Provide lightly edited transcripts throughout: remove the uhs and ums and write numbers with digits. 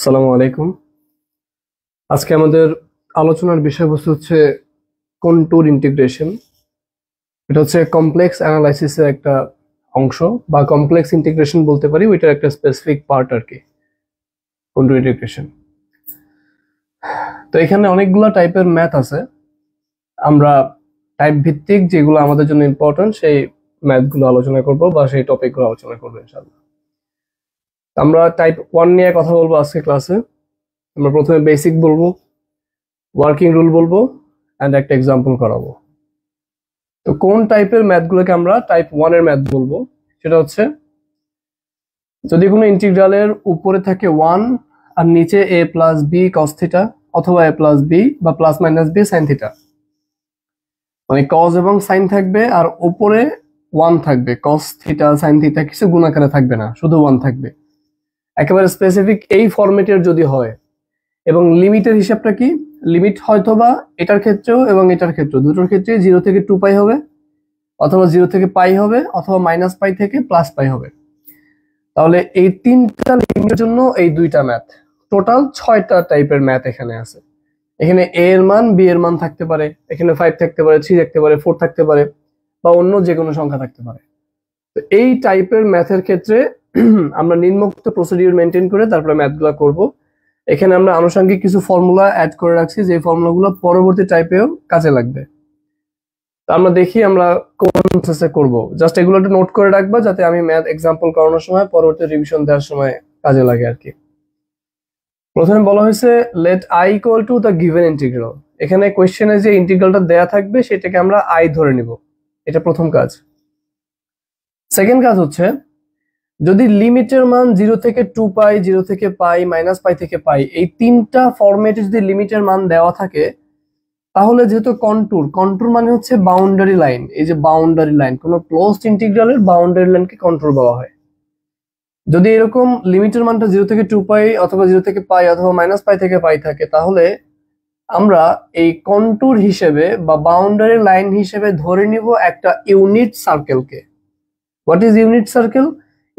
আসসালামু আলাইকুম। আজকে আমাদের আলোচনার বিষয়বস্তু হচ্ছে কন্ট্যুর ইন্টিগ্রেশন। এটা হচ্ছে কমপ্লেক্স অ্যানালাইসিসের একটা অংশ বা কমপ্লেক্স ইন্টিগ্রেশন বলতে পারি, ওইটার একটা স্পেসিফিক পার্ট আর কি কন্ট্যুর ইন্টিগ্রেশন। তো এখানে অনেকগুলো টাইপের ম্যাথ আছে। আমরা টাইপ ভিত্তিক যেগুলো আমাদের জন্য ইম্পর্টেন্ট সেই ম্যাথগুলো আলোচনা করব বা সেই টপিকগুলো আলোচনা করবো ইনশাআল্লাহ। আমরা টাইপ 1 নিয়ে কথা বলবো আজকে ক্লাসে। আমরা প্রথমে বেসিক বলবো, ওয়ার্কিং রুল বলবো অ্যান্ড একটা এক্সাম্পল করাবো। তো কোন টাইপের ম্যাথগুলোকে আমরা টাইপ 1 এর ম্যাথ বলবো সেটা হচ্ছে, যদি কোনো ইন্টিগ্রালের উপরে থাকে 1 আর নিচে a plus b cos theta অথবা a প্লাস বি বা plus minus b sine theta, মানে কস এবং সাইন থাকবে আর উপরে 1 থাকবে, কস থিটা সাইন থিটা কিছু গুণাকারে থাকবে না, শুধু 1 থাকবে। একেবারে স্পেসিফিক এই ফরম্যাটের যদি হয় এবং লিমিটের হিসাবটা কি, লিমিট হয়তোবা এটার ক্ষেত্রেও এবং এটার ক্ষেত্রেও দুটোর ক্ষেত্রে 0 থেকে 2 পাই হবে, অথবা 0 থেকে পাই হবে, অথবা মাইনাস পাই থেকে প্লাস পাই হবে। তাহলে এই তিনটা লিমিটের জন্য এই দুইটা ম্যাথ, টোটাল 6টা টাইপের ম্যাথ এখানে আছে। এখানে a এর মান b এর মান থাকতে পারে, এখানে 5 থাকতে পারে, 3 থাকতে পারে, 4 থাকতে পারে, বা অন্য যে কোনো সংখ্যা থাকতে পারে। তো এই টাইপের ম্যাথের ক্ষেত্রে আমরা নিম্নোক্ত প্রসিডিউর মেনটেন করে তারপরে ম্যাথগুলো করব। এখানে আমরা আনুষঙ্গিক কিছু ফর্মুলা অ্যাড করে রাখছি, যে ফর্মুলাগুলো পরবর্তী টাইপেও কাজে লাগবে। তো আমরা দেখি আমরা কোন প্রসেসে করব। জাস্ট এগুলো একটু নোট করে রাখবা, যাতে আমি ম্যাথ এক্সাম্পল করানোর সময় পরবর্তী রিভিশন দেওয়ার সময় কাজে লাগে আর কি। প্রথমে বলা হয়েছে let I equal to the given integral. এখানে কোয়েশ্চেনে যে ইন্টিগ্রালটা দেয়া থাকবে সেটাকে আমরা আই ধরে নিব, এটা প্রথম কাজ। সেকেন্ড কাজ হচ্ছে, যদি লিমিটের মান 0 থেকে 2 পাই, 0 থেকে পাই, মাইনাস পাই থেকে পাই, এই তিনটা ফরম্যাটে যদি লিমিটের মান দেওয়া থাকে, তাহলে যেহেতু কন্ট্যুর, কন্ট্যুর মানে হচ্ছে বাউন্ডারি লাইন, এই যে বাউন্ডারি লাইন, কোনো ক্লোজড ইন্টিগ্রালের বাউন্ডারি লাইনকে কন্ট্যুর বলা হয়। যদি এরকম লিমিটের মানটা 0 থেকে 2 পাই অথবা 0 থেকে পাই অথবা মাইনাস পাই থেকে পাই থাকে, তাহলে আমরা এই কন্ট্যুর হিসেবে বা বাউন্ডারি লাইন হিসেবে ধরে নিব একটা ইউনিট সার্কেলকে। What is unit circle?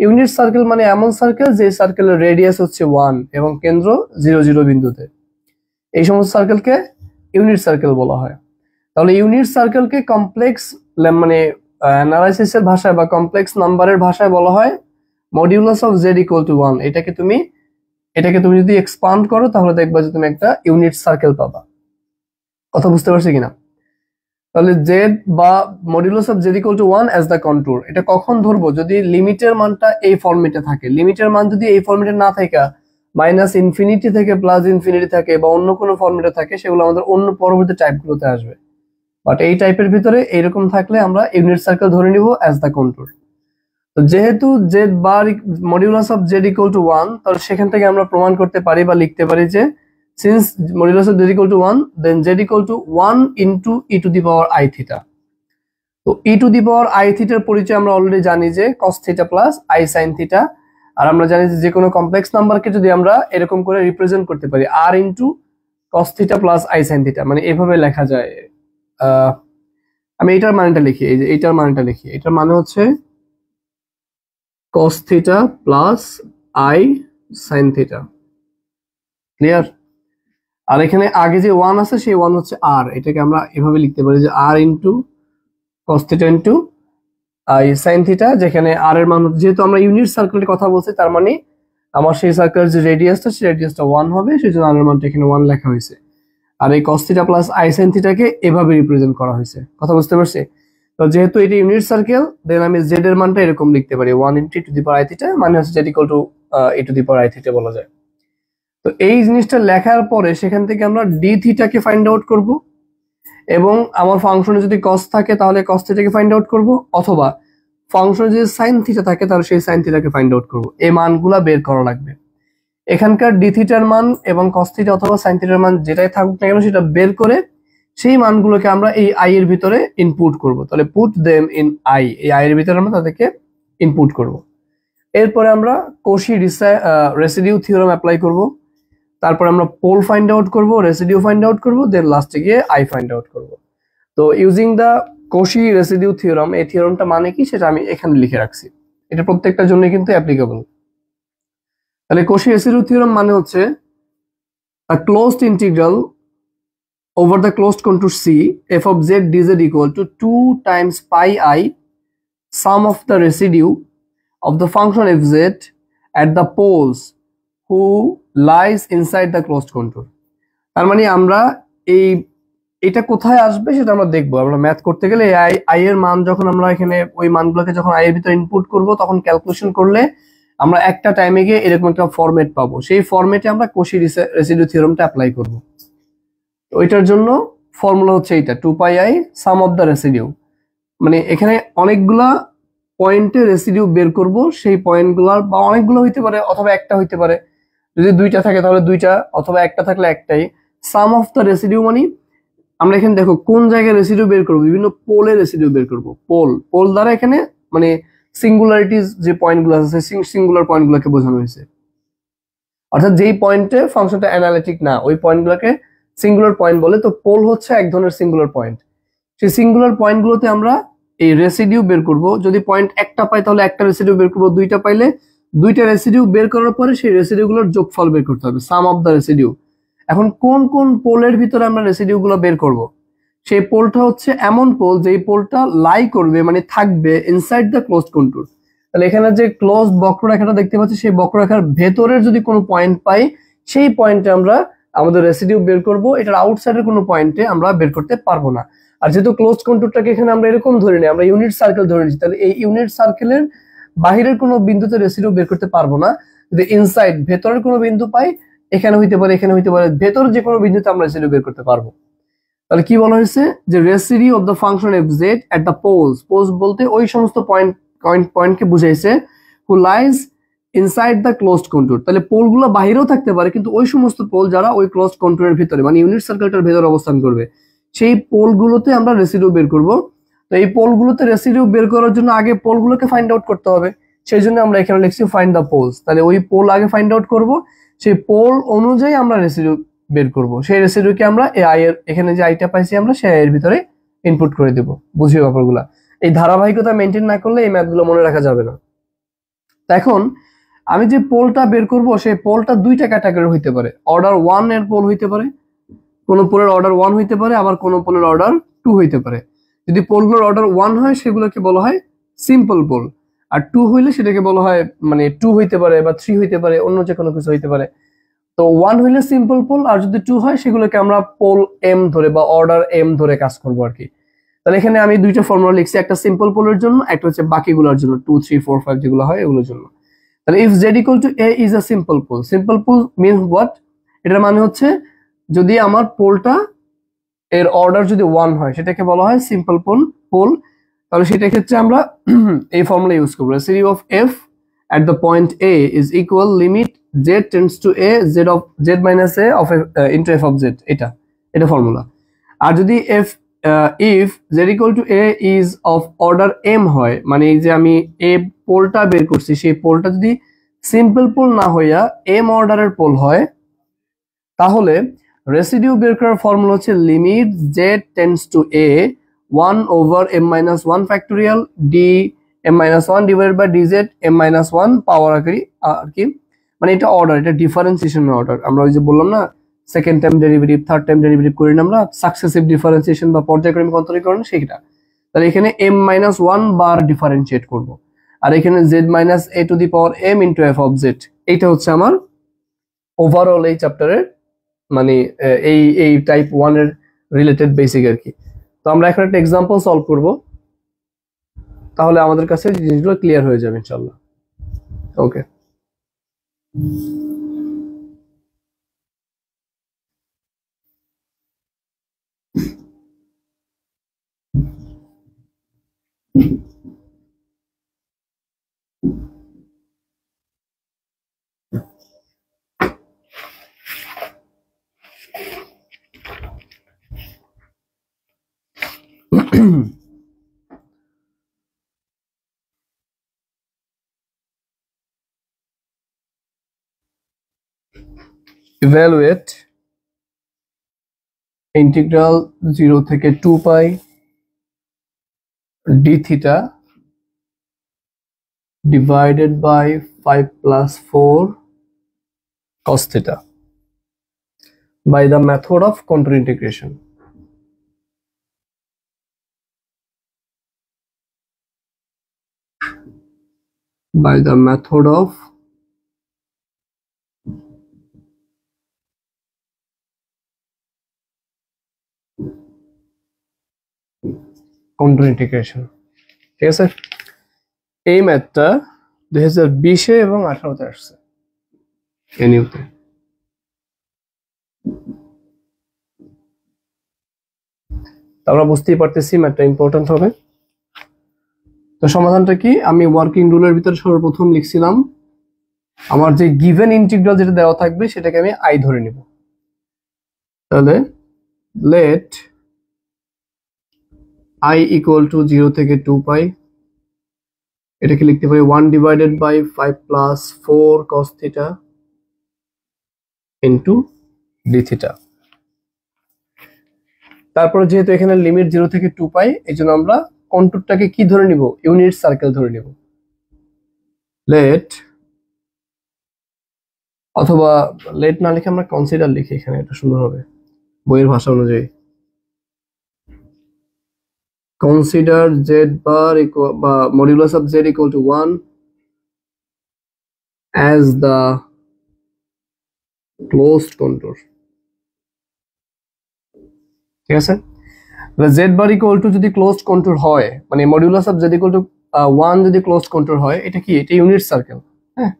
Unit circle মানে এমন সার্কেল যে সার্কেলের রেডিয়াস হচ্ছে 1 এবং কেন্দ্র 0 0 বিন্দুতে। এই সমস্ত সার্কেলকে ইউনিট সার্কেল বলা হয়। তাহলে ইউনিট সার্কেলকে কমপ্লেক্স মানে অ্যানালাইসিসের ভাষায় বা কমপ্লেক্স নাম্বারের ভাষায় বলা হয় modulus of z equal to 1। এটাকে তুমি যদি এক্সপান্ড করো তাহলে দেখবা যে তুমি একটা ইউনিট সার্কেল পাবা। কথা বুঝতে পারছি কিনা? তাহলে z বা modulus of z equal to 1 as the contour, এটা কখন ধরবো? যদি লিমিটের মানটা এই ফরম্যাটে থাকে। লিমিটের মান যদি এই ফরম্যাটে না থাকে, মাইনাস ইনফিনিটি থেকে প্লাস ইনফিনিটি থাকে বা অন্য কোনো ফরম্যাটে থাকে, সেগুলো আমাদের অন্য পরবর্তী টাইপগুলোতে আসবে। বাট এই টাইপের ভিতরে এইরকম থাকলে আমরা ইউনিট সার্কেল ধরে নিব অ্যাজ দ্য কন্ট্যুর। তো যেহেতু z bar modulus of z equal to 1, তাহলে সেখান থেকে আমরা প্রমাণ করতে পারি বা লিখতে পারি যে since modulus of z equal to 1, then z equal to 1 into e to the power I theta. তো e to the power I theta এর পরিচয় আমরা অলরেডি জানি যে cos theta plus I sin theta। আর আমরা জানি যে কোনো কমপ্লেক্স নাম্বারকে যদি আমরা এরকম করে রিপ্রেজেন্ট করতে পারি r into cos theta plus I sin theta, মানে এভাবে লেখা যায়। আমি এটার মানটা লিখি, এই যে এটার মানটা লিখি, এটার মানে হচ্ছে cos theta plus I sin theta। Clear? আর এখানে আগে যে 1 আছে সেই 1 হচ্ছে r, এটাকে আমরা এভাবে লিখতে পারি যে r into cos theta into I sin theta, যেখানে r এর মান, যেহেতু আমরা ইউনিট সার্কেলের কথা বলছি, তার মানে আমার সেই সার্কেলের যে রেডিয়াসটা সেই রেডিয়াসটা 1 হবে, সেজন্য r এর মানটা এখানে 1 লেখা হয়েছে। আর এই cos theta plus I sin theta কে এভাবে রিপ্রেজেন্ট করা হয়েছে। কথা বুঝতে পারছি? তো যেহেতু এটা ইউনিট সার্কেল, দেন আমি z এর মানটা এরকম লিখতে পারি 1 into e two the power I theta, মানে হচ্ছে z equal two e two the power I theta বলা যায়। তো এই জিনিসটা লেখার পরে সেখান থেকে আমরা ডি থিটাকে ফাইন্ড আউট করব, এবং আমার ফাংশনে যদি cos থাকে তাহলে cos থিটাকে ফাইন্ড আউট করব, অথবা ফাংশনে যদি sin থিটা থাকে তাহলে সেই sin থিটাকে ফাইন্ড আউট করব। এই মানগুলা বের করা লাগবে। এখানকার ডি থিটার মান এবং cos থিটা অথবা sin থিটার মান যেটাই থাকুক না কেন, সেটা বের করে সেই মানগুলোকে আমরা এই i এর ভিতরে ইনপুট করব। তাহলে পুট দেম ইন i, এই i এর ভিতরে আমরা তাদেরকে ইনপুট করব। এরপরে আমরা কশি রেসিডিউ থিওরাম অ্যাপ্লাই করব। তারপর আমরা পোল ফাইন্ড আউট করব, রেসিডিউ ফাইন্ড আউট করব, দেন লাস্টে গিয়ে আই ফাইন্ড আউট করব। তো ইউজিং দা কশি রেসিডিউ থিওরাম, এই থিওরামটা মানে কি সেটা আমি এখানে লিখে রাখছি। এটা প্রত্যেকটার জন্য কিন্তু অ্যাপ্লিকেবল। তাহলে কশি রেসিডিউ থিওরেম মানে হচ্ছে a closed integral over the closed contour C f of z dz equal to 2 times pi I sum of the residue of the function fz at the poles who lies inside the closed contour. তার মানে আমরা এটা কোথায় আসবে সেটা আমরা দেখবো। আমরা ম্যাথ করতে গেলে আই এর মান যখন আমরা এখানে ওই মানগুলোকে যখন আই এর ভিতরে ইনপুট করব তখন ক্যালকুলেশন করলে আমরা একটা টাইমে গিয়ে এরকম একটা ফরম্যাট পাবো। সেই ফরম্যাটে আমরা কশি রেসিডিউ থিওরেমটা অ্যাপ্লাই করব। ওইটার জন্য ফর্মুলা হচ্ছে এইটা 2 pi I sum of the residue. মানে এখানে অনেকগুলা পয়েন্টে রেসিডিউ বের করব, সেই পয়েন্টগুলোর বা অনেকগুলো হইতে পারে অথবা একটা হইতে পারে। যদি দুইটা থাকে তাহলে দুইটা, অথবা একটা থাকলে একটাই। সাম অফ দ্য রেসিডিউ মানে আমরা এখানে দেখো কোন জায়গায় রেসিডিউ বের করব, বিভিন্ন পোলে রেসিডিউ বের করব। পোল দ্বারা এখানে মানে সিঙ্গুলারিটিজ যে পয়েন্টগুলো আছে সিঙ্গুলার পয়েন্টগুলোকে বোঝানো হয়েছে। অর্থাৎ যেই পয়েন্টে ফাংশনটা অ্যানালিটিক না ওই পয়েন্টগুলোকে সিঙ্গুলার পয়েন্ট বলে। তো পোল হচ্ছে এক ধরনের সিঙ্গুলার পয়েন্ট। সেই সিঙ্গুলার পয়েন্টগুলোতে আমরা এই রেসিডিউ বের করব। যদি পয়েন্ট একটা পাই তাহলে একটা রেসিডিউ বের করব, দুইটা পাইলে দুইটা রেসিডিউ বের করার পরে সেই রেসিডিউগুলোর যোগফল বের করতে হবে, সাম অফ দ্য রেসিডিউ। এখন কোন কোন পোলের ভিতরে আমরা রেসিডিউগুলো বের করব, সেই পোলটা হচ্ছে এমন পোল যেই পোলটা লাই করবে মানে থাকবে ইনসাইড দ্য ক্লোজড কন্টুর। তাহলে এখানে যে ক্লোজ বক্ররেখাটা দেখতে পাচ্ছি সেই বক্ররেখার ভেতরের যদি কোনো পয়েন্ট পাই সেই পয়েন্টে আমরা আমাদের রেসিডিউ বের করব। এটার আউটসাইডের কোনো পয়েন্টে আমরা বের করতে পারবো না। আর যেহেতু ক্লোজ কন্টুরটাকে এখানে আমরা এরকম ধরে নিই, আমরা ইউনিট সার্কেল ধরে নিচ্ছি, তাহলে এই ইউনিট সার্কেলের বাহিরের কোনো বিন্দুতে রেসিডিউ বের করতে পারবো না। যদি ইনসাইড ভেতরের কোনো বিন্দু পাই, এখানে হইতে পারে এখানে হইতে পারে, ভেতর যে কোনো বিন্দুতে আমরা রেসিডিউ বের করতে পারবো। তাহলে কি বলা হয়েছে যে residue of the function f z at the poles, poles বলতে ওই সমস্ত পয়েন্টকে বুঝাইছে who lies inside the closed contour. তাহলে পোলগুলো বাহিরেও থাকতে পারে কিন্তু ওই সমস্ত পোল যারা ওই ক্লোজড কন্টুরের ভিতরে মানে ইউনিট সার্কেলটার ভিতরে অবস্থান করবে সেই পোলগুলোতে আমরা রেসিডিউ বের করব। তো এই পোলগুলোতে রেসিডিউ বের করার জন্য আগে পোলগুলোকে ফাইন্ড আউট করতে হবে, সেই জন্য আমরা এখানে লিখছি ফাইন্ড দ্য পোলস। তাহলে ওই পোল আগে ফাইন্ড আউট করব, সেই পোল অনুযায়ী আমরা রেসিডিউ বের করব। সেই রেসিডিউকে আমরা এই আই এর এখানে যে আইটা পাইছি আমরা সেই আই এর ভিতরে ইনপুট করে দেব। বুঝিয়ে ব্যাপারগুলো এই ধারাবাহিকতা মেনটেন না করলে এই ম্যাথগুলো মনে রাখা যাবে না। এখন আমি যে পোলটা বের করব সেই পোলটা দুইটা ক্যাটাগরি হইতে পারে। অর্ডার 1 এর পোল হইতে পারে, কোন পোলের অর্ডার 1 হইতে পারে, আবার কোন পোলের অর্ডার 2 হইতে পারে। যদি পোলগুলোর অর্ডার 1 হয় সেগুলোকে বলা হয় সিম্পল পোল, আর 2 হইলে সেটাকে বলা হয় মানে 2 হইতে পারে বা 3 হইতে পারে, অন্য যে কোনো কিছু হইতে পারে। তো 1 হইলে সিম্পল পোল, আর যদি 2 হয় সেগুলোকে আমরা পোল এম ধরে বা অর্ডার এম ধরে কাজ করবো আর কি। তাহলে এখানে আমি দুইটা ফর্মুলা লিখছি, একটা সিম্পল পোলের জন্য, একটা হচ্ছে বাকিগুলোর জন্য 2 3 4 5 যেগুলো হয় এগুলোর জন্য। তাহলে if z equal to a is a simple pole, simple pole means what, এটার মানে হচ্ছে যদি আমার পোলটা এর অর্ডার যদি 1 হয় সেটাকে বলা হয় সিম্পল পোল। তাহলে সেটা ক্ষেত্রে আমরা এই ফর্মুলা ইউজ করব, residue of F at the point A is equal limit z tends to a z minus a of into f of z, এটা ফর্মুলা। আর যদি if z equal to a is of order m হয়, মানে এই যে আমি a পোলটা বের করছি সেই পোলটা যদি সিম্পল পোল না হইয়া m অর্ডারের পোল হয় তাহলে রেসিডিউ বের করার ফর্মুলা হচ্ছে limit z tends to a 1 over m minus 1 factorial d m minus 1 divided by dz m minus 1 পাওয়ার আর কি। মানে এটা অর্ডার, এটা ডিফারেন্সিয়েশনের অর্ডার। আমরা ওই যে বললাম না second time derivative third time derivative করি না আমরা, সাকসেসিভ ডিফারেন্সিয়েশন বা পর্যায়ক্রমিক অন্তরীকরণ সেটা। তাহলে এখানে m minus 1 বার ডিফারেন্সিয়েট করব, আর এখানে z minus a to the power m into f of z। এইটা হচ্ছে আমার ওভারঅল এই চ্যাপ্টারের মানে এই টাইপ 1 এর রিলেটেড বেসিক আর কি। তো আমরা এখন একটা এক্সাম্পল সলভ করব, তাহলে আমাদের কাছে জিনিসগুলো ক্লিয়ার হয়ে যাবে ইনশাআল্লাহ। ওকে, evaluate integral 0 থেকে 2 পাই d theta divided by 5 plus 4 cos theta by the method of contour integration. By the method of contour integration. ঠিক আছে, এই ম্যাথটা 2020 এবং 18-তে আসছে এনইউতে। আমরা বুঝতেই পারতেছি ম্যাথটা ইম্পর্টেন্ট হবে। তো সমাধানটা কি, আমি ওয়ার্কিং রুলের ভিতরে সর্বপ্রথম লিখছিলাম আমার যে গিভেন ইন্টিগ্রাল যেটা দেওয়া থাকবে সেটাকে আমি আই ধরে নিব। তাহলে লেট i ইকুয়াল টু 0 থেকে 2 পাই, এটাকে লিখতে পারি 1 divided by 5 plus 4 cos theta into d theta. তারপরে যেহেতু এখানে লিমিট 0 থেকে 2 পাই, এইজন্য আমরা কন্টুরটাকে কি ধরে নিব, ইউনিট সার্কেল ধরে নিব। লেট, অথবা লেট না লিখে আমরা কনসিডার লিখি, এখানে এটা সুন্দর হবে বইয়ের ভাষা অনুযায়ী। Consider z bar equal modulus of z equal to 1 as the closed contour. ঠিক আছে, z bar equal to যদি closed contour হয়, মানে modulus of z equal to 1 যদি closed contour হয়, এটা কি, এটা ইউনিট সার্কেল। হ্যাঁ,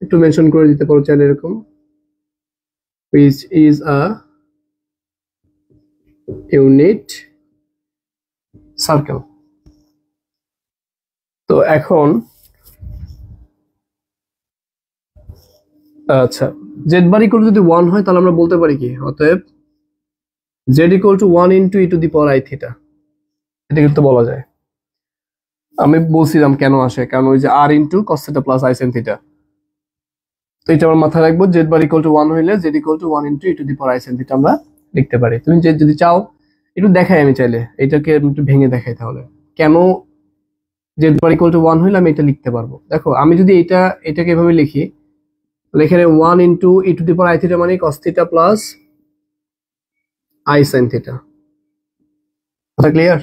একটু মেনশন করে দিতে পারো চাইলে এরকম, which is a unit circle. তো এখন আচ্ছা, জেড বার ইকুয়াল যদি 1 হয় তাহলে আমরা বলতে পারি কি, অতএব Z equal to 1 into e to the power i theta, এটা কিন্তু বলা যায়। আমি বলছিলাম কেন আসে, কারণ ওই যে r into cos theta plus i sine theta. তো এটা আমার মাথায় রাখবো, জেড বার ইকুয়াল টু 1 হইলে Z equal to 1 into e to the power I sine theta আমরা লিখতে পারি। তুমি যদি চাও একটু দেখাই, আমি চাইলে এটাকে একটু ভেঙে দেখাই, তাহলে কেন জেড বার ইকুয়াল টু 1 হইলে আমি এটা লিখতে পারবো। দেখো, আমি যদি এটাকে এভাবে লিখি, তাহলে এখানে 1 into e to the power i theta মানে cos theta plus i sine theta. কথা ক্লিয়ার?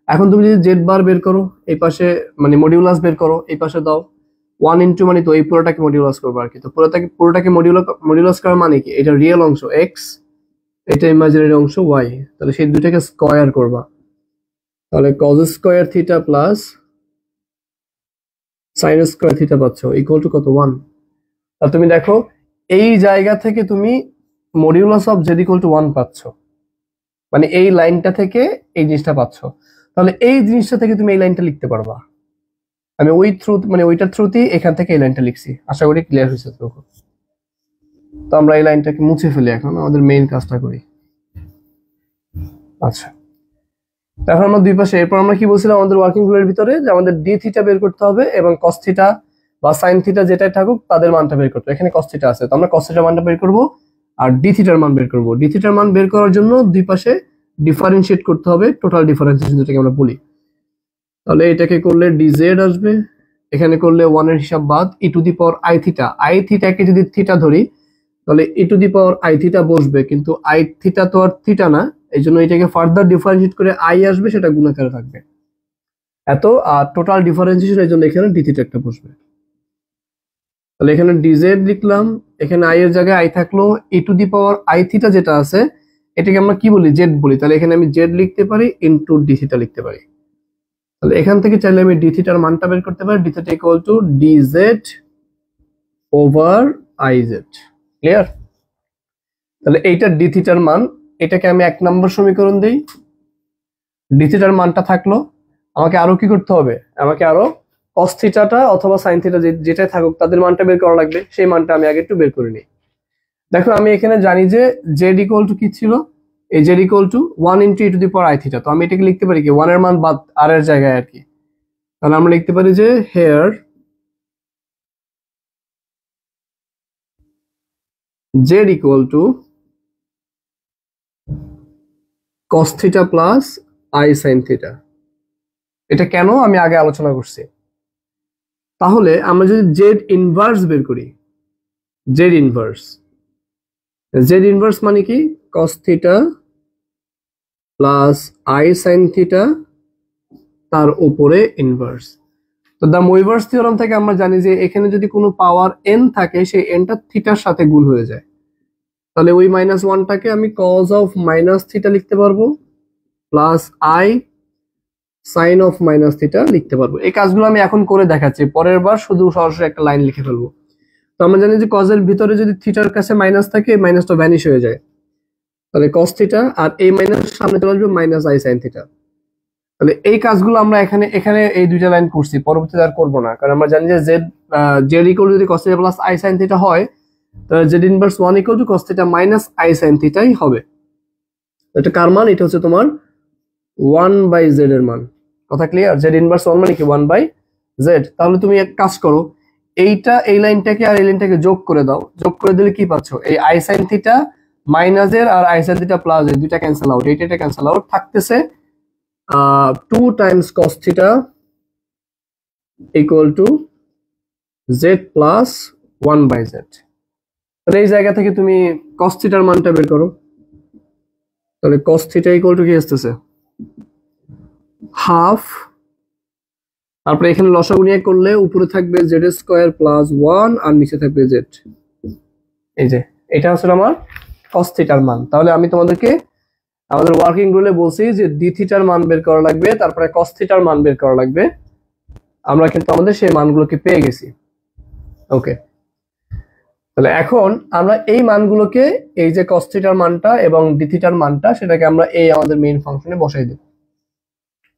এখন তুমি যদি জেড বার বের করো, এই পাশে মানে মডিউলাস বের করো, এই পাশে দাও 1 ইন্টু, মানে তো এই পুরোটাকে মডিউলাস করবো আর কি। তো পুরোটাকে মডিউলাস করার মানে কি, এটা রিয়েল অংশ এক্স, এটা ইমাজিনারি অংশ ওয়াই, তাহলে সেই দুইটাকে স্কয়ার করবা, তাহলে cause square theta plus sine square theta পাচ্ছ ইকুয়াল টু কত, 1। তাহলে তুমি দেখো এই জায়গা থেকে তুমি modulus of Z equal to 1 পাচ্ছ, মানে এই লাইনটা থেকে এই জিনিসটা পাচ্ছ। তাহলে এই জিনিসটা থেকে তুমি এই লাইনটা লিখতে পারবা। আমি ওই থ্রু, মানে ওইটার থ্রুতেই এখান থেকে এই লাইনটা লিখছি, আশা করি ক্লিয়ার হয়েছে। তো আমরা এই লাইনটাকে মুছে ফেলি, এখন আমাদের মেইন কাজটা করি। আচ্ছা, এখন আমরা দুই পাশে, এরপর আমরা কি বলছিলাম আমাদের ওয়ার্কিং রুলের ভিতরে, যে আমাদের ডি থিটা বের করতে হবে এবং কস থিটা বা সাইন থিটা যেটাই থাকুক তাদের মানটা বের করতে হবে। এখানে কস থিটা আছে, তো আমরা কস থিটার মানটা বের করব আর ডি থিটার মান বের করব। ডি থিটার মান বের করার জন্য দুই পাশে ডিফারেন্সিয়েট করতে হবে, টোটাল ডিফারেন্সিয়েশন যেটাকে আমরা বলি। তাহলে এটাকে করলে ডিজেড আসবে, এখানে করলে 1 এর হিসাব বাদ, e to the power i theta, i থিটাকে যদি থিটা ধরি তাহলে e to the power i theta বসবে, কিন্তু আই থিটা তো আর থিটা না, এই জন্য এটাকে ফার্দার ডিফারেন্সিয়েট করে আই আসবে, সেটা গুণাকারে থাকবে এত, আর টোটাল ডিফারেন্সিয়েশন এর জন্য এখানে ডি থিটা একটা বসবে। তাহলে এখানে ডিজেড লিখলাম, এখানে আই এর জায়গায় আই থাকলো, e to the power i theta যেটা আছে এটাকে আমরা কি বলি, জেড বলি। তাহলে এখানে আমি জেড লিখতে পারি ইনটু ডি থিটা লিখতে পারি। তাহলে এখান থেকে চাইলে আমি ডি থিটার মানটা বের করতে পারি, D theta equal to DZ over IZ. Clear? তাহলে এইটা ডি থিটার মান, এটাকে আমি 1 নম্বর সমীকরণ দেই। ডি থিটার মানটা থাকলো, আমাকে আরো কি করতে হবে, আমাকে আরো কস থিটাটা অথবা সাইন থিটা যেটাই থাকুক তাদের মানটা বের করা লাগবে। সেই মানটা আমি আগে একটু বের করে নিই। দেখো, আমি এখানে জানি যে জেড ইকুয়াল টু কি ছিল, এই Z equal to 1 into e to the power i theta. তো আমি এটাকে লিখতে পারি কি, 1 এর মান বাদ আর এর জায়গায় আর কি। তাহলে আমরা লিখতে পারি যে here z equal to cos theta plus i sine theta. এটা কেন আমি আগে আলোচনা করছি। তাহলে আমরা যদি জেড ইনভার্স বের করি, জেড ইনভার্স। জেড ইনভার্স মানে কি? কস theta plus i sine theta তার উপরে ইনভার্স। তো দ্য মুইভার্স থিওরাম থেকে আমরা জানি যে এখানে যদি কোনো পাওয়ার এন থাকে সেই এনটা থিটার সাথে গুণ হয়ে যায়, তাহলে ওই -1টাকে আমি কজ অফ মাইনাস থিটা লিখতে পারবো plus i sign of minus theta লিখতে পারবো। এই কাজগুলো আমি এখন করে দেখাচ্ছি, পরের বার শুধু সরাসরি একটা লাইন লিখে ফেলবো। তো আমরা জানি যে কজের ভিতরে যদি থিটার কাছে মাইনাস থাকে মাইনাসটা ভ্যানিশ হয়ে যায়, তাহলে কস থিটা আর এই মাইনাস সামনে চলে আসবে মাইনাস আই সাইন থিটা। তাহলে এই কাজগুলো আমরা এখানে এখানে এই দুইটা লাইন করছি, পরবর্তীতে আর করবো না, কারণ আমরা জানি যে জেড জেড ইকুয়াল যদি cos theta plus i sine theta হয় তাহলে z inverse 1 equal to cos theta minus i sine থিটাই হবে। এটা কার মান? এটা হচ্ছে তোমার 1/z এর মান। কথা ক্লিয়ার? জেড ইনভার্স 1 মানে কি 1/z। তাহলে তুমি এক কাজ করো, এইটা এই লাইনটাকে আর এই লাইনটাকে যোগ করে দাও, যোগ করে দিলে কি পাচ্ছ? এই আই সাইন থিটা মাইনাস এর আর আই সাইন থিটা প্লাস এর দুইটা ক্যান্সেল আউট, এইটা ক্যান্সেল আউট, থাকতেছে 2 Times cos theta equal to z plus 1/z। তাহলে এই জায়গা থেকে তুমি cos থিটার মানটা বের করো। তাহলে cos থিটা ইকুয়াল টু কি আসতেছে? হাফ, তারপরে এখানে লসাগু নিয়ে করলে উপরে থাকবে জেড স্কোয়ার প্লাস 1 আর নিচে থাকবে জেড। এই যে এটা হচ্ছে আমার cos থিটার মান। তাহলে আমি তোমাদেরকে আমাদের ওয়ার্কিং রুলে বলছি যে ডি থিটার মান বের করা লাগবে, তারপরে cos থিটার মান বের করা লাগবে। আমরা কিন্তু আমাদের সেই মানগুলোকে পেয়ে গেছি। ওকে, তাহলে এখন আমরা এই মানগুলোকে, এই যে cos থিটার মানটা এবং ডি থিটার মানটা, সেটাকে আমরা এই আমাদের মেইন ফাংশনে বসাই দেব।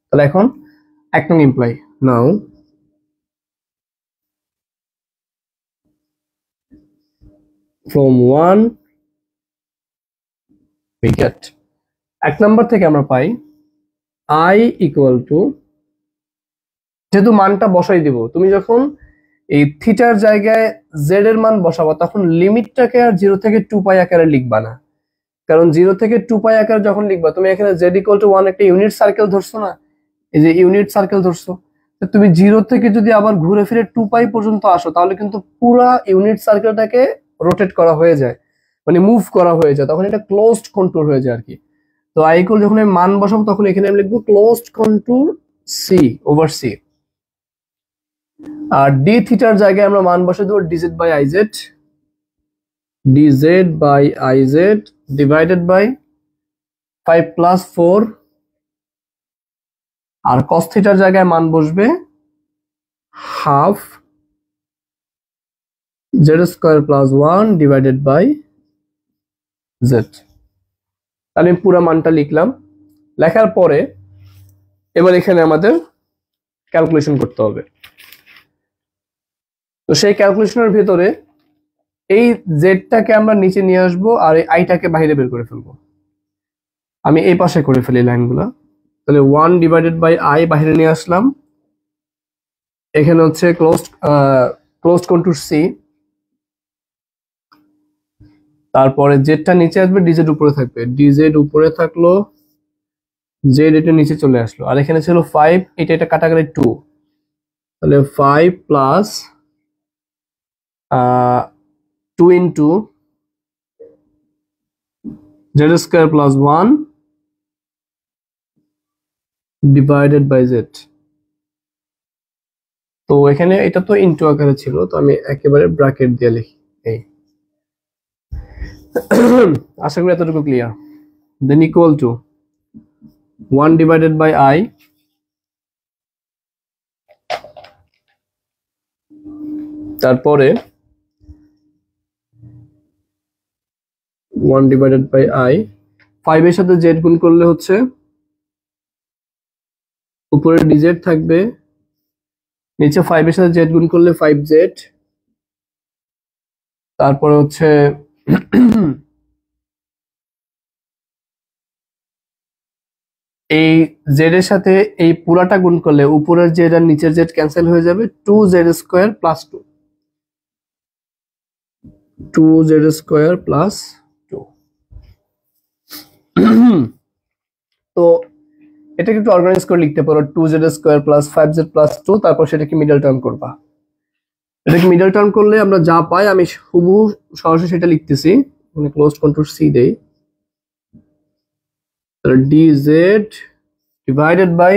তাহলে এখন এক নং imply now from 1 we get, এক নাম্বার থেকে আমরা পাই i ইকুয়াল টু, যেহেতু মানটা বসাই দিব, তুমি যখন এই থিটার জায়গায় জেড এর মান বসাবো তখন লিমিটটাকে আর 0 থেকে 2 পাই আকারে লিখবা না, কারণ 0 থেকে 2 পাই আকারে যখন লিখবা তুমি এখানে জেড ইকুয়াল টু 1 একটা ইউনিট সার্কেল ধরছো না, এই যে ইউনিট সার্কেল ধরছো, তুমি 0 থেকে যদি আবার ঘুরে ফিরে 2 পাই পর্যন্ত আসো তাহলে কিন্তু পুরা ইউনিট সার্কেলটাকে রোটেট করা হয়ে যায়, মানে মুভ করা হয়ে যায়, তখন এটা ক্লোজড কন্টুর হয়ে যায় আর কি। তো আই ইকুয়াল যখন আমি মান বসাবো তখন এখানে আমি লিখবো closed contour c over c, আর ডি থিটার জায়গায় আমরা মান বসে দেবো d z by i z, d z by i z divided by 5 plus 4, আর cos থিটার জায়গায় মান বসবে half z square plus 1 divided by z. তাহলে আমি পুরো মানটা লিখলাম। লেখার পরে এবার এখানে আমাদের ক্যালকুলেশন করতে হবে। তো সেই ক্যালকুলেশনের ভিতরে এই জেডটাকে আমরা নিচে নিয়ে আসবো আর এই আইটাকে বাইরে বের করে ফেলবো। আমি এই পাশে করে ফেলি লাইনগুলা। তাহলে 1 ডিভাইডেড বাই আই বাইরে নিয়ে আসলাম, এখানে হচ্ছে ক্লোজড কন্টুর সি, তারপরে জেডটা নিচে আসবে, ডিজেড উপরে থাকবে, ডিজেড উপরে থাকলো, জেড এটা নিচে চলে আসলো, আর এখানে ছিল 5, এটা কাটা গেলে 2, তাহলে 5 plus 2 into z square plus 1 divided by z. তো এখানে এটা তো ইন্টু আকারে ছিল, তো আমি একেবারে ব্র্যাকেট দিয়ে লিখি এই। আশা করি এতটুকু clear. Then equal to 1 divided by i, তারপরে 1 ডিভাইডেড বাই আই, 5 এর সাথে জেড গুণ করলে হচ্ছে উপরে ডিজেড থাকবে, নিচে 5 এর সাথে জেড গুণ করলে 5z, তারপরে হচ্ছে এই জেড এর সাথে এই পুরাটা গুণ করলে উপরের জেড আর নিচের জেড ক্যান্সেল হয়ে যাবে, 2z square plus 2, 2z square plus 2। তো এটাকে একটু অর্গানাইজ করে লিখতে পারো 2z square plus 5z plus 2, তারপর সেটাকে মিডল টার্ম করবা। এটাকে মিডল টার্ম করলে আমরা যা পাই আমি হুবহু সরাসরি সেটা লিখতেছি, মানে ক্লোজড কন্ট্রোল সি দেই, dz divided by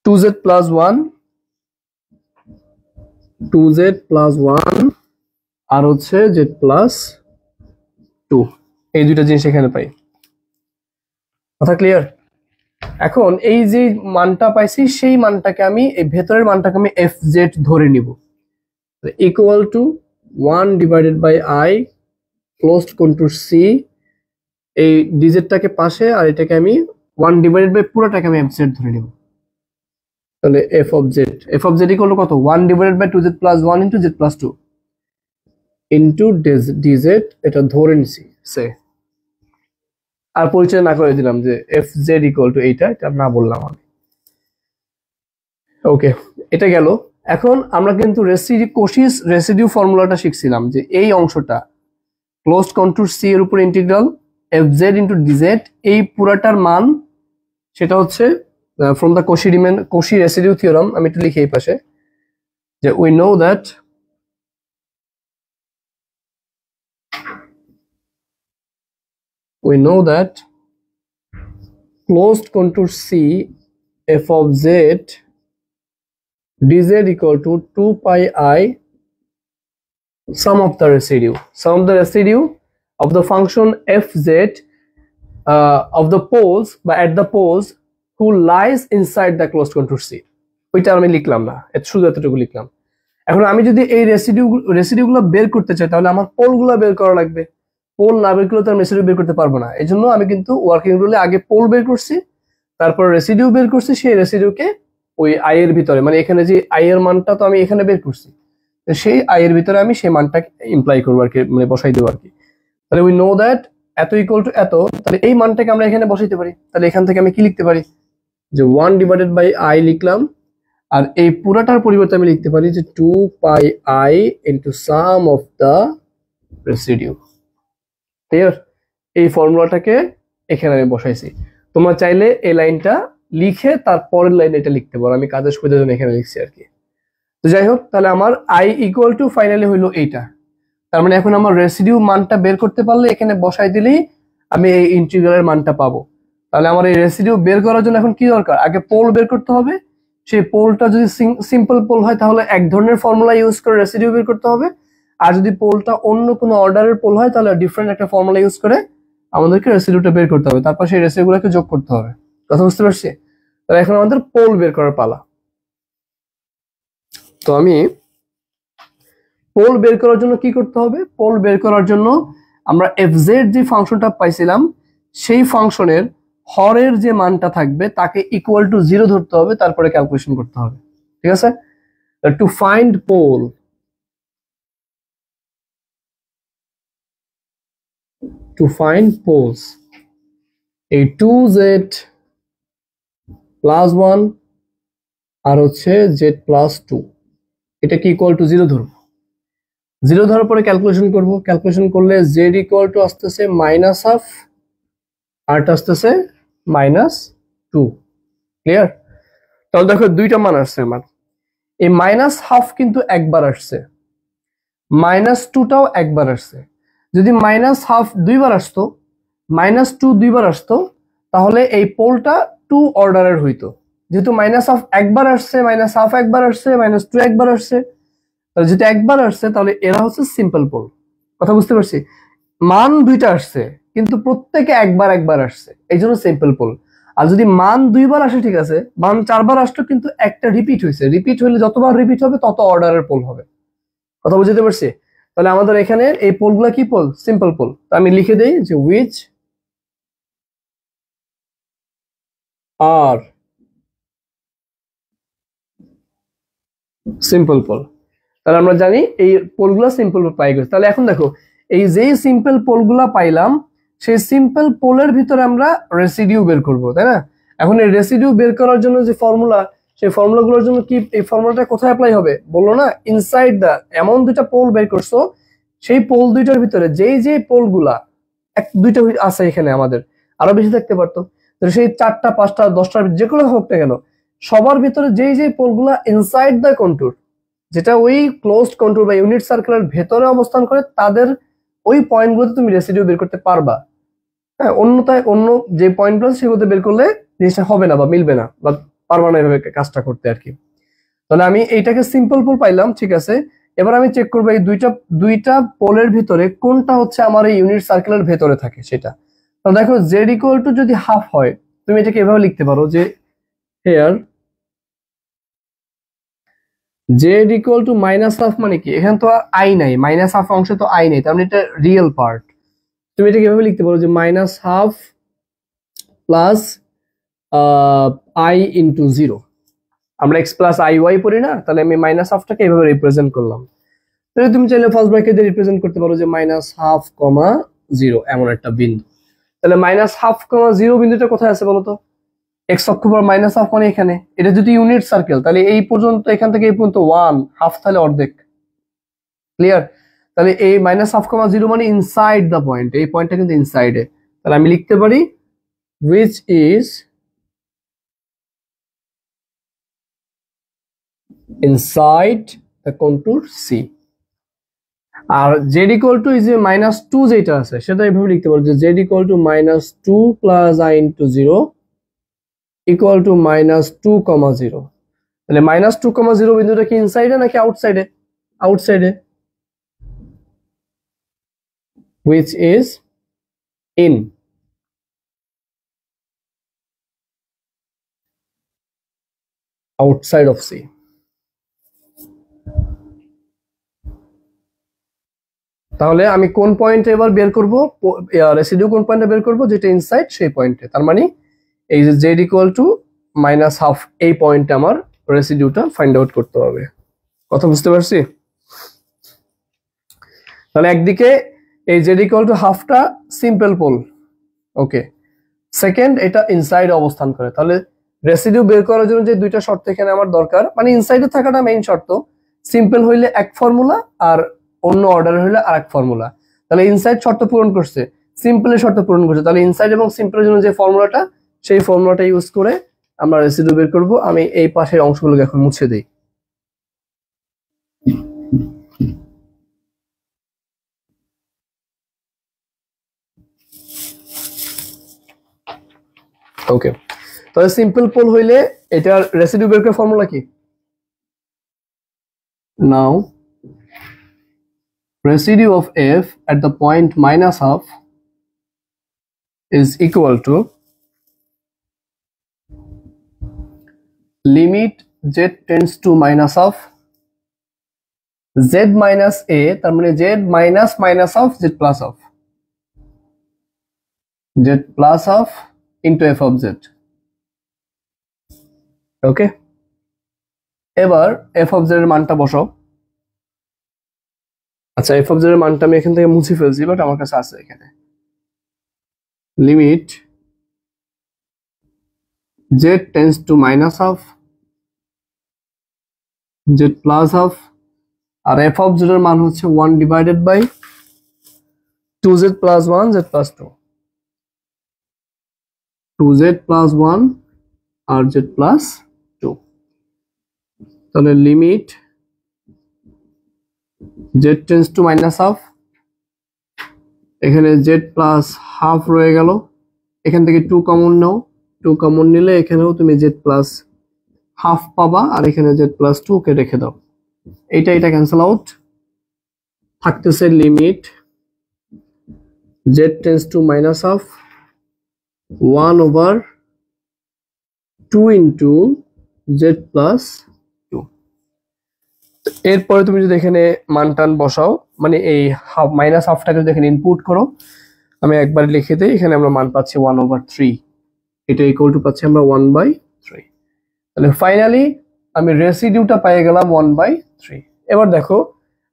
2z plus 1 2z plus 1 আর হচ্ছে z প্লাস 2, এই দুইটা জিনিস এখানে পাই। কথা ক্লিয়ার? এখন এই যে মানটা পাইছি সেই মানটাকে আমি এই ভেতরের মানটাকে আমি fz ধরে নিব, equal to 1 divided by i closed control c, এই ডিজেটটাকে পাশে আর এটাকে আমি 1 ডিভাইডেড বাই পুরোটাকে আমি fz ধরে নিব। তাহলে f of z equal to কত? 1 divided by 2z plus 1 into z plus 2 into dz, এটা ধরে নিছি সে, আর পরিচয় না করে দিলাম যে fz ইকুয়াল টু এইটা, এটা না বললাম আমি। ওকে, এটা গেল। এখন আমরা কিন্তু কোশিস রেসিডিউ ফর্মুলাটা শিখছিলাম, যে এই অংশটা ক্লোজড কন্ট্রোল সি এর উপর ইন্টিগ্রাল fz ইনটু dz, এই পুরাটার মান সেটা হচ্ছে from the Kosi residue theorem. আমি একটু লিখি এই পাশে, যে we know that closed contour C f of z dz equal to 2 pi I sum of the residue of the function fz of the poles by at the poles who lies inside the closed contour C। ওইটা আমি লিখলাম না, শুধু এতটুকু লিখলাম। এখন আমি যদি এই রেসিডিউগুলো বের করতে চাই তাহলে আমার পোলগুলো বের করা লাগবে। পোল না বের করলে তো আমি রেসিডিউ বের করতে পারবো না। এই জন্য আমি কিন্তু ওয়ার্কিং রুলে আগে পোল বের করছি, তারপর রেসিডিউ বের করছি। সেই রেসিডিউকে ওই আই এর ভিতরে, মানে এখানে যে আই এর মানটা তো আমি এখানে বের করছি, সেই আই এর ভিতরে আমি সেই মানটাকে ইমপ্লাই করবো আর কি, মানে বসাই দেবো আর কি। তাহলে উই নো দ্যাট এত ইকুয়াল টু এত, তাহলে এই মানটাকে আমরা এখানে বসাইতে পারি। তাহলে এখান থেকে আমি কি লিখতে পারি, যে 1 ডিভাইডেড বাই আই লিখলাম, আর এই পুরাটার পরিবর্তে আমি লিখতে পারি যে 2 pi i into sum of the residue. Clear? এই ফর্মুলাটাকে এখানে আমি বসাইছি। তোমরা চাইলে এই লাইনটা লিখে তারপরের লাইনে এটা লিখতে পারো, আমি কাজের সুবিধার জন্য এখানে লিখছি আর কি। তো যাই হোক, তাহলে আমার আই ইকুয়াল টু ফাইনালি হইলো এইটা। তার মানে এখন আমার রেসিডিউ মানটা বের করতে পারলে এখানে বসাই দিলেই আমি এই ইন্টিগ্রালের মানটা পাবো। তাহলে আমার এই রেসিডিউ বের করার জন্য এখন কি দরকার? আগে পোল বের করতে হবে। সেই পোলটা যদি সিম্পল পোল হয় তাহলে এক ধরনের ফর্মুলা ইউজ করে রেসিডিউ বের করতে হবে, আর যদি পোলটা অন্য কোনো অর্ডারের পোল হয় তাহলে ডিফারেন্ট একটা ফর্মুলা ইউজ করে আমাদেরকে রেসিডিউটা বের করতে হবে, তারপর সেই রেসিডিউগুলোকে যোগ করতে হবে। কথা বুঝতে পারছি? তাহলে এখন আমাদের পোল বের করার পালা। তো আমি পোল বের করার জন্য কি করতে হবে? পোল বের করার জন্য আমরা fz যে ফাংশনটা পাইছিলাম সেই ফাংশনের হরের যে মানটা থাকবে তাকে ইকুয়াল টু 0 ধরতে হবে, তারপরে ক্যালকুলেশন করতে হবে। ঠিক আছে? টু ফাইন্ড পোল, পোলস, এই 2z প্লাস 1 আর হচ্ছে z প্লাস 2, এটা কি ইকুয়াল টু 0 ধরবো। 0 ধরার পরে ক্যালকুলেশন করব। ক্যালকুলেশন করলে z ইকুয়াল টু আসতেছে -1/2 আর এটা আসতেছে -2। ক্লিয়ার? তাহলে দেখো দুইটা মান আসছে আমার। এই -1/2 কিন্তু একবার আসছে, -2টাও একবার আসছে। যদি -1/2 দুইবার আসতো, -2 দুইবার আসতো, তাহলে এই পোলটা 2 অর্ডারের হইতো। যেহেতু -1/2 একবার আসছে, -1/2 একবার আসছে, -2 একবার আসছে, তাহলে যদি একবার আসছে তাহলে এরা হচ্ছে সিম্পল পোল। কথা বুঝতে পারছি? মান দুইটা আসছে কিন্তু প্রত্যেকে একবার একবার আসছে, এই জন্য সিম্পল পোল। আর যদি মান দুইবার আসে, ঠিক আছে, মান 4বার আসতো কিন্তু একটা রিপিট হয়েছে, রিপিট হলে যতবার রিপিট হবে তত অর্ডারের পোল হবে। কথা বুঝতে পারছি? তাহলে আমাদের এখানে এই পোলগুলা কি পোল? Simple pole. তো আমি লিখে দেই যে উইচ আর সিম্পল পোল। তাহলে আমরা জানি এই পোলগুলা সিম্পল পোল পাই গেছে। তাহলে এখন দেখো, এই যে সিম্পল পোলগুলা পাইলাম, সেই সিম্পল পোলের ভিতরে আমরা রেসিডিউ বের করব, তাই না? এখন এই রেসিডিউ বের করার জন্য যে ফর্মুলা, সেই ফর্মুলাগুলোর জন্য কি এই ফর্মুলাটা কোথায় অ্যাপ্লাই হবে? বললো না, ইনসাইড দা, এমন দুইটা পোল বের করছো, সেই পোল দুইটার ভিতরে যে পোলগুলা দুইটা আছে এখানে, আমাদের আরো বেশি থাকতে পারতো, তো সেই 4টা 5টা 10টার যেগুলো হোক না কেন, সবার ভিতরে যে পোলগুলা ইনসাইড দা কন্ট্যুর, যেটা ওই ক্লোজড কন্ট্রোল বা ইউনিট সার্কেলের ভেতরে অবস্থান করে তাদের ওই পয়েন্টগুলোতে তুমি রেসিডিউ বের করতে পারবা। হ্যাঁ, অন্যথায় অন্য যে পয়েন্টগুলো সেগুলোতে বের করলে জিনিসটা হবে না বা মিলবে না বা পারবা না এভাবে কাজটা করতে আর কি। তাহলে আমি এইটাকে সিম্পল পোল পাইলাম, ঠিক আছে। এবার আমি চেক করবো এই দুইটা পোলের ভিতরে কোনটা হচ্ছে আমার এই ইউনিট সার্কেলের ভেতরে থাকে সেটা। তাহলে দেখো জেড ইকুয়াল টু যদি হাফ হয় তুমি এটাকে এভাবে লিখতে পারো যে here z equal to minus half, মানে কি এখানে তো আই নাই, মাইনাস হাফ অংশে তো আই নাই, তার মানে এটা রিয়েল পার্ট। তুমি এটাকে এভাবে লিখতে পারো যে minus half plus I into zero. আমরা এক্স প্লাস আই ওয়াই পড়ি না, তাহলে আমি মাইনাস হাফটাকে এভাবে রিপ্রেজেন্ট করলাম। তাহলে তুমি চাইলে ফার্স্ট ব্র্যাকেট দিয়ে রিপ্রেজেন্ট করতে পারো যে মাইনাস হাফ কমা জিরো এমন একটা বিন্দু। তাহলে মাইনাস হাফ কমা জিরো বিন্দুটা কোথায় আছে বলতো? এক্স অক্ষ পর মাইনাস হাফ মানে এখানে। এটা যদি ইউনিট সার্কেল তাহলে এই পর্যন্ত, এখান থেকে এই পর্যন্ত ওয়ান, হাফ তাহলে অর্ধেক। ক্লিয়ার? তাহলে এই মাইনাস হাফ কমা জিরো মানে ইনসাইড দ্য পয়েন্ট, এই পয়েন্টটা কিন্তু ইনসাইডে। তাহলে আমি লিখতে পারি which is inside the contour C। R z equal to is a minus 2 যেটা আছে সেটা এইভাবে লিখতে পারো যে z equal to minus 2 plus I into 0 equal to minus 2 comma 0। তাহলে minus 2 comma 0 বিন্দুটা কি ইনসাইডে নাকি আউটসাইডে? আউটসাইডে, which is in outside of C। তাহলে আমি কোন পয়েন্টে এবার বের করব রেসিডিউ, কোন পয়েন্টে বের করব যেটা ইনসাইড সেই পয়েন্টে। তার মানে এই যে z equal to minus half এই পয়েন্টে আমার রেসিডিউটা ফাইন্ড আউট করতে হবে। কথা বুঝতে পারছি? তাহলে একদিকে এই z ইকুয়াল টু হাফটা সিম্পল পোল, ওকে। সেকেন্ড, এটা ইনসাইড অবস্থান করে। তাহলে রেসিডিউ বের করার জন্য যে দুইটা শর্ত এখানে আমার দরকার, মানে ইনসাইডে থাকাটা মেইন শর্ত। সিম্পল হইলে এক ফর্মুলা আর অন্য অর্ডার হইলে আরেক ফর্মুলা। তাহলে ইনসাইড শর্ত পূরণ করছে, সিম্পলের শর্ত পূরণ করছে, তাহলে ইনসাইড এবং সিম্পলের জন্য যে ফর্মুলাটা সেই ফর্মুলাটা ইউজ করে আমরা রেসিডিউ বের করব। আমি এই পাশের অংশগুলোকে এখন মুছে দেই। ওকে, তাহলে সিম্পল পোল হইলে এটার রেসিডিউ বের করার ফর্মুলা কি? নাও residue of f at the point minus half is equal to limit z tends to minus half z minus a, তার মানে z minus minus half z plus half, z plus half into f of z। ওকে, এবার f of z এর মানটা বসাও। আচ্ছা, f of z এর মানটা আমি এখান থেকে মুছে ফেলছি, বাট আমার কাছে আছে এখানে। Limit z tends to minus half z plus half, আর f of z এর মান হচ্ছে 1 divided by 2z plus 1 z plus 2, 2z plus 1 আর z plus 2। তাহলে limit z tends to minus half, এখানে z plus half রয়ে গেল, এখান থেকে 2 কমন নাও, 2 কমন নিলে এখানেও তুমি z plus half পাবা, আর এখানে z plus 2 কে রেখে দাও, এটা ক্যান্সেল আউট, থাকতেছে limit z tends to minus half 1 over 2 into z plus 2। এরপরে তুমি যদি এখানে মান টান বসাও, মানে এই হাফ মাইনাস হাফটাকে যদি এখানে ইনপুট করো, আমি একবার লিখে দিই, এখানে আমরা মান পাচ্ছি 1/3, এটা ইকুয়াল টু পাচ্ছি আমরা 1/3। তাহলে ফাইনালি আমি রেসিডিউটা পেয়ে গেলাম 1/3। এবার দেখো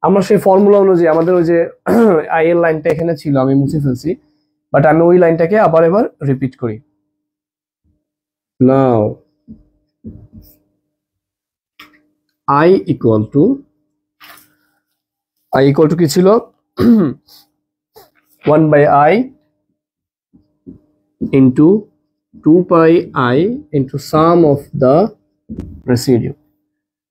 আমরা সেই ফর্মুলা অনুযায়ী আমাদের ওই যে আই এর লাইনটা এখানে ছিল আমি মুছে ফেলছি, বাট আমি ওই লাইনটাকে আবার এবার রিপিট করি। নাও I equal to কি ছিল? 1/i into 2 pi I into sum of the residue।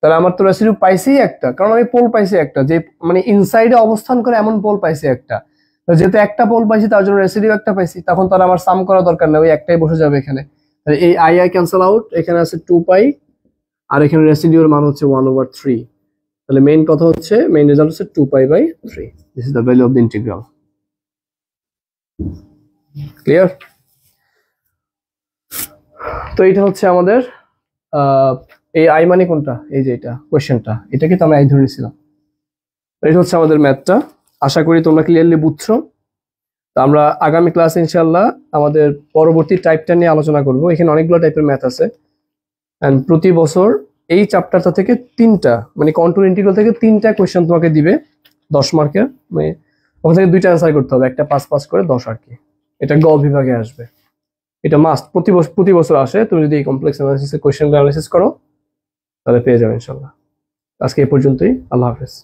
তাহলে আমার তো রেসিডিউ পাইছি একটা, কারণ আমি পোল পাইছি একটা, যে মানে ইনসাইডে অবস্থান করে এমন পোল পাইছি একটা। তো যেহেতু একটা পোল পাইছি তার জন্য রেসিডিউ একটা পাইছি, তখন তার আমার সাম করা দরকার নেই, ওই একটাই বসে যাবে এখানে। তাহলে এই আই আই ক্যান্সেল আউট, এখানে আছে 2 পাই, আর এখানে রেসিডিউর মান হচ্ছে 1/3। তাহলে মেইন কথা হচ্ছে, মেইন রেজাল্ট হচ্ছে 2π/3। This is the value of the integral. Clear? তো এটা হচ্ছে আমাদের এই আই মানে কোনটা, এই যে এটা কোশ্চেনটা, এটাকে তো আমরা আই ধরে নিছিলাম। এটা হচ্ছে আমাদের ম্যাথটা। আশা করি তোমরা ক্লিয়ারলি বুঝছো। তো আমরা আগামী ক্লাসে ইনশাআল্লাহ আমাদের পরবর্তী টাইপটা নিয়ে আলোচনা করব। এখানে অনেকগুলো টাইপের ম্যাথ আছে, এন্ড প্রতি বছর এই চ্যাপ্টারটা থেকে 3টা, মানে কন্ট্রোল ইন্টিগ্রাল থেকে 3টা কোশ্চেন তোমাকে দিবে 10 মার্কের। মানে ওখান থেকে 2টা অ্যান্সার করতে হবে, একটা 5 করে 10 আর কি। এটা গ বিভাগে আসবে, এটা মাস্ট প্রতি বছর আসে। তুমি যদি এই কমপ্লেক্স অ্যানালিসিসের কোশ্চেনগুলো অ্যানালিসিস করো তাহলে পেয়ে যাবে ইনশাআল্লাহ। আজকে এই পর্যন্তই, আল্লাহ হাফেজ।